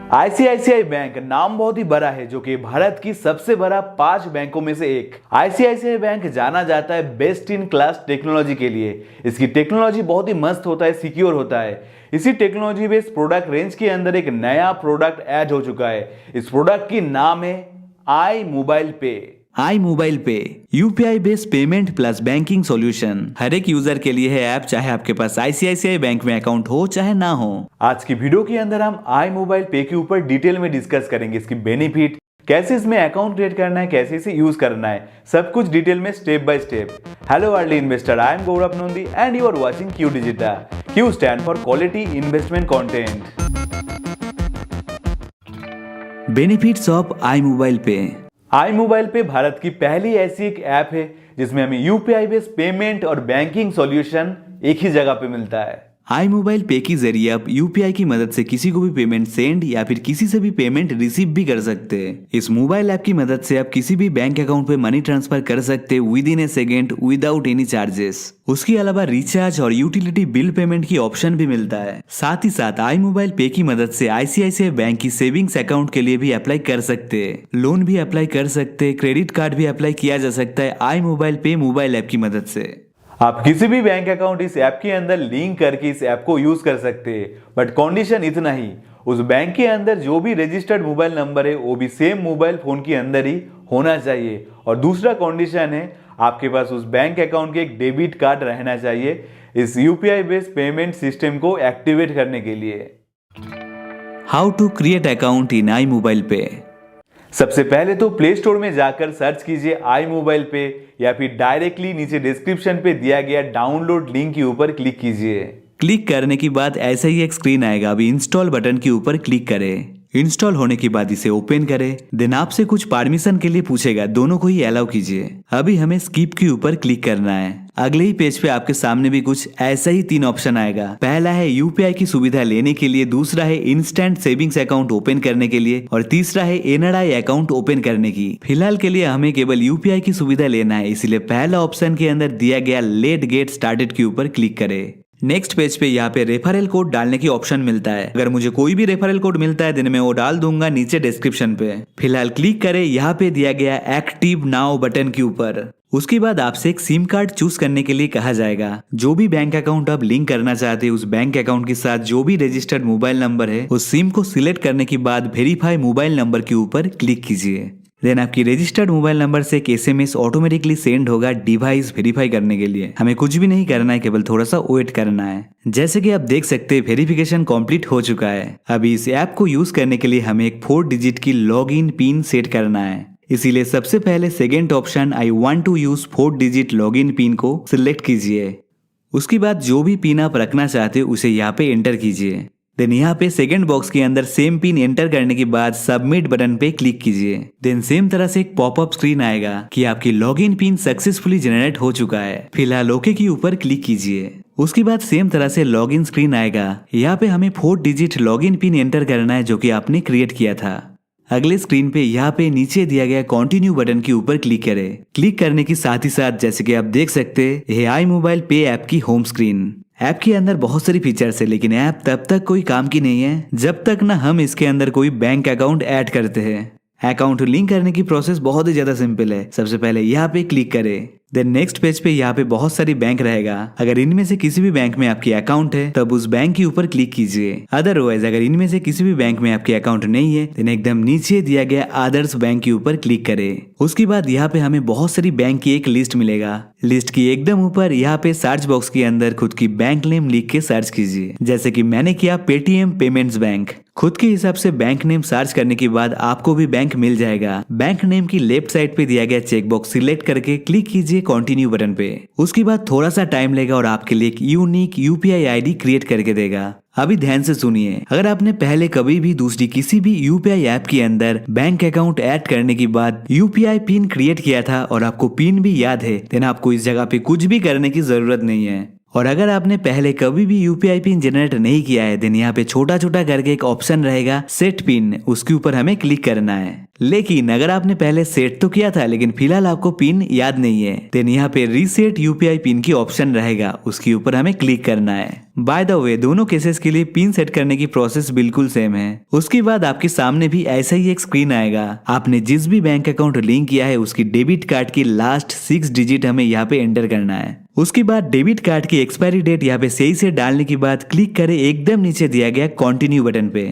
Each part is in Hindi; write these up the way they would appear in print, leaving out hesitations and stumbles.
आईसीआईसीआई बैंक नाम बहुत ही बड़ा है, जो कि भारत की सबसे बड़ा 5 बैंकों में से एक। आईसीआईसीआई बैंक जाना जाता है बेस्ट इन क्लास टेक्नोलॉजी के लिए। इसकी टेक्नोलॉजी बहुत ही मस्त होता है, सिक्योर होता है। इसी टेक्नोलॉजी बेस्ड प्रोडक्ट रेंज के अंदर एक नया प्रोडक्ट ऐड हो चुका है। इस प्रोडक्ट की नाम है iMobile Pay. IMobile Pay UPI based payment plus banking solution हर एक यूजर के लिए है ऐप, चाहे आपके पास आईसीआईसीआई बैंक में अकाउंट हो चाहे ना हो। आज की वीडियो के अंदर हम आई मोबाइल पे के ऊपर डिटेल में डिस्कस करेंगे, इसकी बेनिफिट, कैसे इसमें अकाउंट क्रिएट करना है, कैसे इसे यूज करना है, सब कुछ डिटेल में step by step. Hello early investor, I am Gaurav Nandi and you are watching Q Digita. Q stand for quality investment content. Benefits of iMobile Pay. IMobile पे भारत की पहली ऐसी एक ऐप है जिसमें हमें यूपीआई बेस्ड पेमेंट और बैंकिंग सॉल्यूशन एक ही जगह पे मिलता है। आई मोबाइल पे के जरिए आप यूपीआई की मदद से किसी को भी पेमेंट सेंड या फिर किसी से भी पेमेंट रिसीव भी कर सकते हैं। इस मोबाइल ऐप की मदद से आप किसी भी बैंक अकाउंट पे मनी ट्रांसफर कर सकते हैं with in A second without any charges. उसके अलावा रिचार्ज और यूटिलिटी बिल पेमेंट की ऑप्शन भी मिलता है। साथ ही साथ आई मोबाइल पे की मदद से आईसीआईसीआई बैंक की सेविंग्स अकाउंट के लिए भी अप्लाई कर सकते हैं, लोन भी अप्लाई कर सकते हैं, क्रेडिट कार्ड भी अप्लाई किया जा सकता है आई मोबाइल पे मोबाइल ऐप की मदद से। आप किसी भी बैंक अकाउंट इस ऐप के अंदर लिंक करके इस ऐप को यूज कर सकते हैं, बट कंडीशन इतना ही, उस बैंक के अंदर जो भी रजिस्टर्ड मोबाइल नंबर है वो भी सेम मोबाइल फोन के अंदर ही होना चाहिए। और दूसरा कंडीशन है, आपके पास उस बैंक अकाउंट के एक डेबिट कार्ड रहना चाहिए इस यूपीआई बेस्ड पेमेंट सिस्टम को एक्टिवेट करने के लिए। How to create account in iMobile पे। सबसे पहले तो प्ले स्टोर में जाकर सर्च कीजिए आई मोबाइल पे, या फिर डायरेक्टली नीचे डिस्क्रिप्शन पे दिया गया डाउनलोड लिंक के ऊपर क्लिक कीजिए। क्लिक करने के बाद ऐसा ही एक स्क्रीन आएगा। अभी इंस्टॉल बटन के ऊपर क्लिक करें। इंस्टॉल होने के बाद इसे ओपन करें। देन आपसे कुछ परमिशन के लिए पूछेगा, दोनों को ही अलाउ कीजिए। अभी हमें स्किप के ऊपर क्लिक करना है। अगले ही पेज पे आपके सामने भी कुछ ऐसा ही 3 ऑप्शन आएगा। पहला है यूपीआई की सुविधा लेने के लिए, दूसरा है इंस्टेंट सेविंग्स अकाउंट ओपन करने के लिए और तीसरा है एनआरआई अकाउंट ओपन करने की। फिलहाल के लिए हमें केवल यूपीआई की सुविधा लेना है, इसलिए पहला ऑप्शन के अंदर दिया गया लेट गेट स्टार्टेड के ऊपर क्लिक करें। नेक्स्ट पेज पे यहाँ पे रेफरल कोड डालने की ऑप्शन मिलता है। अगर मुझे कोई भी रेफरल कोड मिलता है दिन में वो डाल दूंगा नीचे डिस्क्रिप्शन पे। फिलहाल क्लिक करें यहाँ पे दिया गया एक्टिव नाउ बटन के ऊपर। उसके बाद आपसे एक सिम कार्ड चूज करने के लिए कहा जाएगा। जो भी बैंक अकाउंट आप लिंक करना चाहते हैं उस बैंक अकाउंट के साथ जो भी रजिस्टर्ड मोबाइल नंबर है उस सिम को सिलेक्ट करने के बाद वेरीफाई मोबाइल नंबर के ऊपर क्लिक कीजिए। देन आपकी रजिस्टर्ड मोबाइल नंबर से एक एसएमएस ऑटोमेटिकली सेंड होगा डिवाइस वेरीफाई करने के लिए। हमें कुछ भी नहीं करना है, केवल थोड़ा सा वेट करना है। जैसे कि आप देख सकते हैं वेरिफिकेशन कंप्लीट हो चुका है। अभी इस ऐप को यूज करने के लिए हमें एक 4 डिजिट की लॉगिन पिन सेट करना है। इसीलिए सबसे पहले second option I want to use 4 digit login pin को सिलेक्ट कीजिए। उसके बाद जो भी पिन आप रखना चाहते हो उसे यहाँ पे एंटर कीजिए। देन यहाँ पे सेकंड बॉक्स के अंदर सेम पिन एंटर करने के बाद सबमिट बटन पे क्लिक कीजिए। देन सेम तरह से एक पॉपअप स्क्रीन आएगा कि आपकी लॉगिन पिन सक्सेसफुली जनरेट हो चुका है। फिलहाल ओके के ऊपर क्लिक कीजिए। उसके बाद सेम तरह से लॉगिन स्क्रीन आएगा। यहाँ पे हमें 4 डिजिट लॉगिन पिन एंटर करना है जो कि आपने क्रिएट किया था। अगले स्क्रीन पे यहाँ पे नीचे दिया गया कंटिन्यू बटन के ऊपर क्लिक करें। क्लिक करने के साथ ही साथ जैसे कि आप देख सकते हैं ये आई मोबाइल पे ऐप की होम स्क्रीन। ऐप के अंदर बहुत सारी फीचर्स है, लेकिन ऐप तब तक कोई काम की नहीं है जब तक ना हम इसके अंदर कोई बैंक अकाउंट ऐड करते हैं। अकाउंट लिंक करने की प्रोसेस बहुत ही ज्यादा सिंपल है। सबसे पहले यहाँ पे क्लिक करें। देन नेक्स्ट पेज पे यहाँ पे बहुत सारी बैंक रहेगा। अगर इनमें से किसी भी बैंक में आपकी अकाउंट है तब उस बैंक के ऊपर क्लिक कीजिए। अदरवाइज अगर इनमें से किसी भी बैंक में आपकी अकाउंट नहीं है देन एकदम नीचे दिया गया अदर्स बैंक के ऊपर क्लिक करें। उसके बाद यहाँ पे हमें बहुत सारी बैंक की एक लिस्ट मिलेगा। लिस्ट की एकदम ऊपर यहाँ पे सर्च बॉक्स के अंदर खुद की बैंक नेम लिख के सर्च कीजिए। जैसे कि मैंने किया पेटीएम पेमेंट्स बैंक। खुद के हिसाब से बैंक नेम सर्च करने के बाद आपको भी बैंक मिल जाएगा। बैंक नेम की लेफ्ट साइड पे दिया गया चेक बॉक्स सिलेक्ट करके क्लिक कीजिए कंटिन्यू बटन पे। उसके बाद थोड़ा सा टाइम लेगा और आपके लिए एक यूनिक यूपीआई आईडी क्रिएट करके देगा। अभी ध्यान से सुनिए, अगर आपने पहले कभी भी दूसरी किसी भी यूपीआई ऐप के अंदर बैंक अकाउंट ऐड करने के बाद यूपीआई पिन क्रिएट किया था और आपको पिन भी याद है देन आपको इस जगह पे कुछ भी करने की जरूरत नहीं है। और अगर आपने पहले कभी भी यूपीआई पिन जनरेट नहीं किया है देन यहाँ पे छोटा छोटा करके एक ऑप्शन रहेगा सेट पिन, उसके ऊपर हमें क्लिक करना है। लेकिन अगर आपने पहले सेट तो किया था लेकिन फिलहाल आपको पिन याद नहीं है, देन यहाँ पे रीसेट यूपीआई पिन की ऑप्शन रहेगा, उसके ऊपर हमें क्लिक करना है। बाय द वे दोनों केसेस के लिए पिन सेट करने की प्रोसेस बिल्कुल सेम है। उसके बाद आपके सामने भी ऐसा ही एक स्क्रीन आएगा। आपने जिस भी बैंक अकाउंट लिंक किया है उसकी डेबिट कार्ड की लास्ट 6 डिजिट हमें यहाँ पे एंटर करना है। उसके बाद डेबिट कार्ड की एक्सपायरी डेट यहाँ पे सही से डालने के बाद क्लिक करें एकदम नीचे दिया गया कंटिन्यू बटन पे।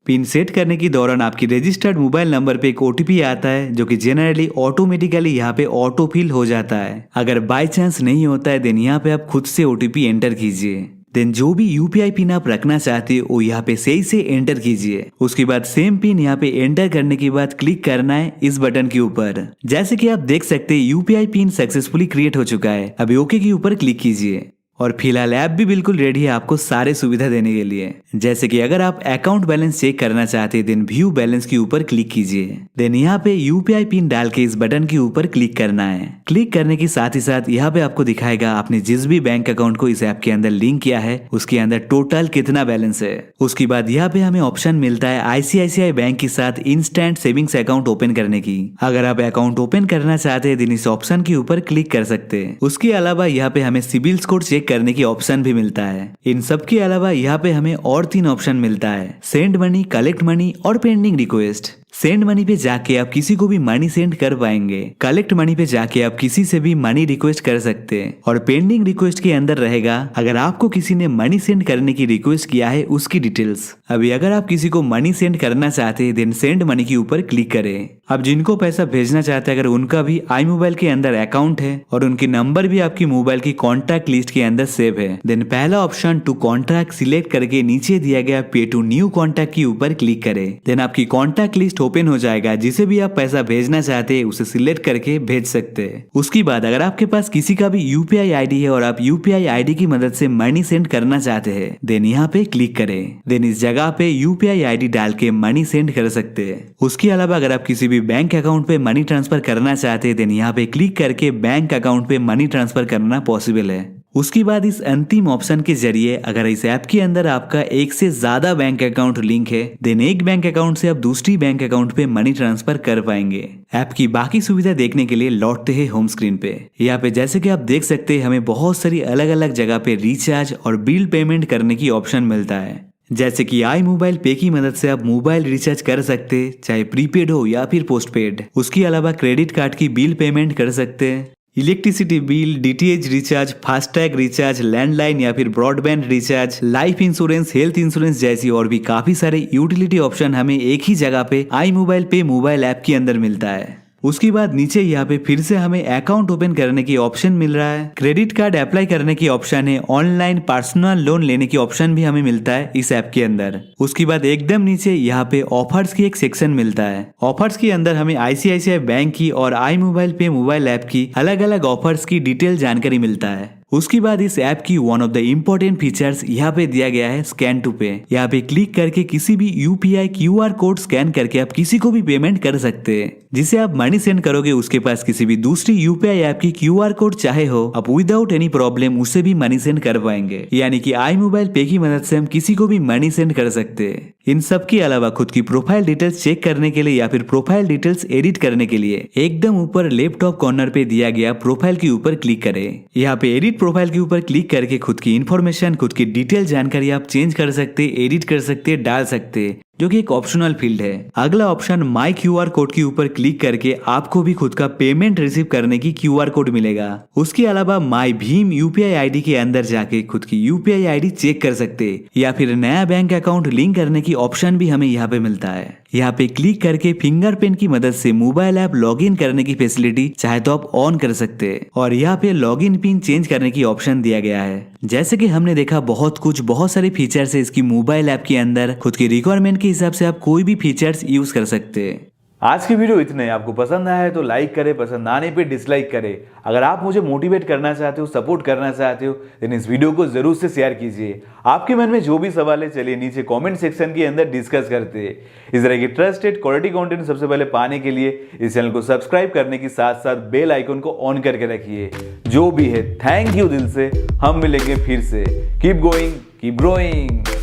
पिन सेट करने के दौरान आपकी रजिस्टर्ड मोबाइल नंबर पे एक ओटीपी आता है जो कि जनरली ऑटोमेटिकली यहाँ पे ऑटो फिल हो जाता है। अगर बाय चांस नहीं होता है देन यहाँ पे आप खुद से ओटीपी एंटर कीजिए। देन जो भी यूपीआई पिन आप रखना चाहते हो वो यहाँ पे सही से एंटर कीजिए। उसके बाद सेम पिन यहाँ पे एंटर करने के बाद क्लिक करना है इस बटन के ऊपर। जैसे कि आप देख सकते हैं यूपीआई पिन सक्सेसफुली क्रिएट हो चुका है। अभी ओके के ऊपर क्लिक कीजिए और फिलहाल ऐप भी बिल्कुल रेडी है आपको सारे सुविधा देने के लिए। जैसे कि अगर आप अकाउंट बैलेंस चेक करना चाहते हैं देन व्यू बैलेंस के ऊपर क्लिक कीजिए। देन यहाँ पे यूपीआई पिन डाल के इस बटन के ऊपर क्लिक करना है। क्लिक करने के साथ ही साथ यहाँ पे आपको दिखाएगा आपने जिस भी बैंक अकाउंट को इस ऐप के अंदर लिंक किया है उसके अंदर टोटल कितना बैलेंस है। उसके बाद यहाँ पे हमें ऑप्शन मिलता है आईसीआईसीआई बैंक के साथ इंस्टेंट सेविंग्स अकाउंट ओपन करने की। अगर आप अकाउंट ओपन करना चाहते हैं देन इस ऑप्शन के ऊपर क्लिक कर सकते हैं। उसके अलावा यहाँ पे हमें सिबिल स्कोर चेक करने की ऑप्शन भी मिलता है। इन सब के अलावा यहाँ पे हमें और 3 ऑप्शन मिलता है, सेंड मनी, कलेक्ट मनी और पेंडिंग रिक्वेस्ट। सेंड मनी पे जाके आप किसी को भी मनी सेंड कर पाएंगे। कलेक्ट मनी पे जाके आप किसी से भी मनी रिक्वेस्ट कर सकते हैं। और पेंडिंग रिक्वेस्ट के अंदर रहेगा अगर आपको किसी ने मनी सेंड करने की रिक्वेस्ट किया है उसकी डिटेल्स। अभी अगर आप किसी को मनी सेंड करना चाहते हैं देन सेंड मनी के ऊपर क्लिक करें। अब जिनको पैसा भेजना चाहते हैं अगर उनका भी आई मोबाइल के अंदर अकाउंट है और उनकी नंबर भी आपकी मोबाइल की कॉन्टैक्ट लिस्ट के अंदर सेव है देन पहला ऑप्शन टू कॉन्टैक्ट सिलेक्ट करके नीचे दिया गया पे टू न्यू कॉन्टैक्ट के ऊपर क्लिक करें। देन आपकी कॉन्टैक्ट लिस्ट ओपन हो जाएगा। जिसे भी आप पैसा भेजना चाहते हैं उसे सिलेक्ट करके भेज सकते हैं। उसके बाद अगर आपके पास किसी का भी यूपीआई आईडी है और आप यूपीआई आईडी की मदद से मनी सेंड करना चाहते हैं देन यहाँ पे क्लिक करें। देन इस जगह पे यूपीआई आईडी डाल के मनी सेंड कर सकते हैं। उसके अलावा अगर आप किसी भी बैंक अकाउंट पे मनी ट्रांसफर करना चाहते हैं देन यहाँ पे क्लिक करके बैंक अकाउंट पे मनी ट्रांसफर करना पॉसिबल है। उसके बाद इस अंतिम ऑप्शन के जरिए अगर इस ऐप के अंदर आपका एक से ज्यादा बैंक अकाउंट लिंक है देन एक बैंक अकाउंट से आप दूसरी बैंक अकाउंट पे मनी ट्रांसफर कर पाएंगे। ऐप की बाकी सुविधा देखने के लिए लौटते हैं होम स्क्रीन पे। यहाँ पे जैसे कि आप देख सकते हैं हमें बहुत सारी अलग अलग जगह पे रिचार्ज और बिल पेमेंट करने की ऑप्शन मिलता है। जैसे कि आई मोबाइल पे की मदद से आप मोबाइल रिचार्ज कर सकते हैं चाहे प्रीपेड हो या फिर पोस्टपेड। उसके अलावा क्रेडिट कार्ड की बिल पेमेंट कर सकते हैं, electricity bill, DTH recharge, FASTag recharge, landline या फिर broadband recharge, life insurance, health insurance जैसी और भी काफी सारे यूटिलिटी ऑप्शन हमें एक ही जगह पे आई मोबाइल पे मोबाइल ऐप के अंदर मिलता है। उसके बाद नीचे यहाँ पे फिर से हमें अकाउंट ओपन करने की ऑप्शन मिल रहा है, क्रेडिट कार्ड अप्लाई करने की ऑप्शन है, ऑनलाइन पर्सनल लोन लेने की ऑप्शन भी हमें मिलता है इस ऐप के अंदर। उसके बाद एकदम नीचे यहाँ पे ऑफर्स की एक सेक्शन मिलता है। ऑफर्स के अंदर हमें आईसीआईसीआई बैंक की और आई मोबाइल पे मोबाइल ऐप की अलग अलग ऑफर्स की डिटेल जानकारी मिलता है। उसके बाद इस ऐप की one of the important features यहाँ पे दिया गया है स्कैन टू पे। यहाँ पे क्लिक करके किसी भी यूपीआई क्यूआर कोड स्कैन करके आप किसी को भी पेमेंट कर सकते हैं। जिसे आप मनी सेंड करोगे उसके पास किसी भी दूसरी यूपीआई ऐप की क्यूआर कोड चाहे हो आप विदाउट एनी प्रॉब्लम उससे भी मनी सेंड कर पाएंगे। यानी कि आई मोबाइल पे की मदद से हम किसी को भी मनी सेंड कर सकते हैं। इन सब के अलावा खुद की प्रोफाइल डिटेल्स चेक करने के लिए या फिर प्रोफाइल डिटेल्स एडिट करने के लिए एकदम ऊपर लेफ्ट कॉर्नर पे दिया गया प्रोफाइल के ऊपर क्लिक करें। यहाँ पे एडिट प्रोफाइल के ऊपर क्लिक करके खुद की इन्फॉर्मेशन, खुद की डिटेल जानकारी आप चेंज कर सकते, एडिट कर सकते, डाल सकते, जो कि एक ऑप्शनल फील्ड है। अगला ऑप्शन माई क्यूआर कोड के ऊपर क्लिक करके आपको भी खुद का पेमेंट रिसीव करने की क्यूआर कोड मिलेगा। उसके अलावा माई भीम यूपीआई आईडी के अंदर जाके खुद की यूपीआई आईडी चेक कर सकते या फिर नया बैंक अकाउंट लिंक करने की ऑप्शन भी हमें यहाँ पे मिलता है। यहाँ पे क्लिक करके फिंगरप्रिंट की मदद से मोबाइल ऐप लॉगिन करने की फैसिलिटी चाहे तो आप ऑन कर सकते हैं और यहाँ पे लॉगिन पिन चेंज करने की ऑप्शन दिया गया है। जैसे कि हमने देखा बहुत सारे फीचर्स है इसकी मोबाइल ऐप के अंदर। खुद की रिक्वायरमेंट के हिसाब से आप कोई भी फीचर्स यूज कर सकते हैं। आज की वीडियो इतने। आपको पसंद आया है तो लाइक करें, पसंद आने पे डिसलाइक करें। अगर आप मुझे मोटिवेट करना चाहते हो, सपोर्ट करना चाहते हो देन इस वीडियो को जरूर से शेयर कीजिए। आपके मन में जो भी सवाल है चलिए नीचे कमेंट सेक्शन के अंदर डिस्कस करते हैं। इस तरह की ट्रस्टेड क्वालिटी कंटेंट सबसे पहले पाने के लिए इस चैनल को सब्सक्राइब करने के साथ साथ बेल आइकन को ऑन करके रखिए। जो भी है थैंक यू दिल से। हम मिलेंगे फिर से। Keep going, keep growing.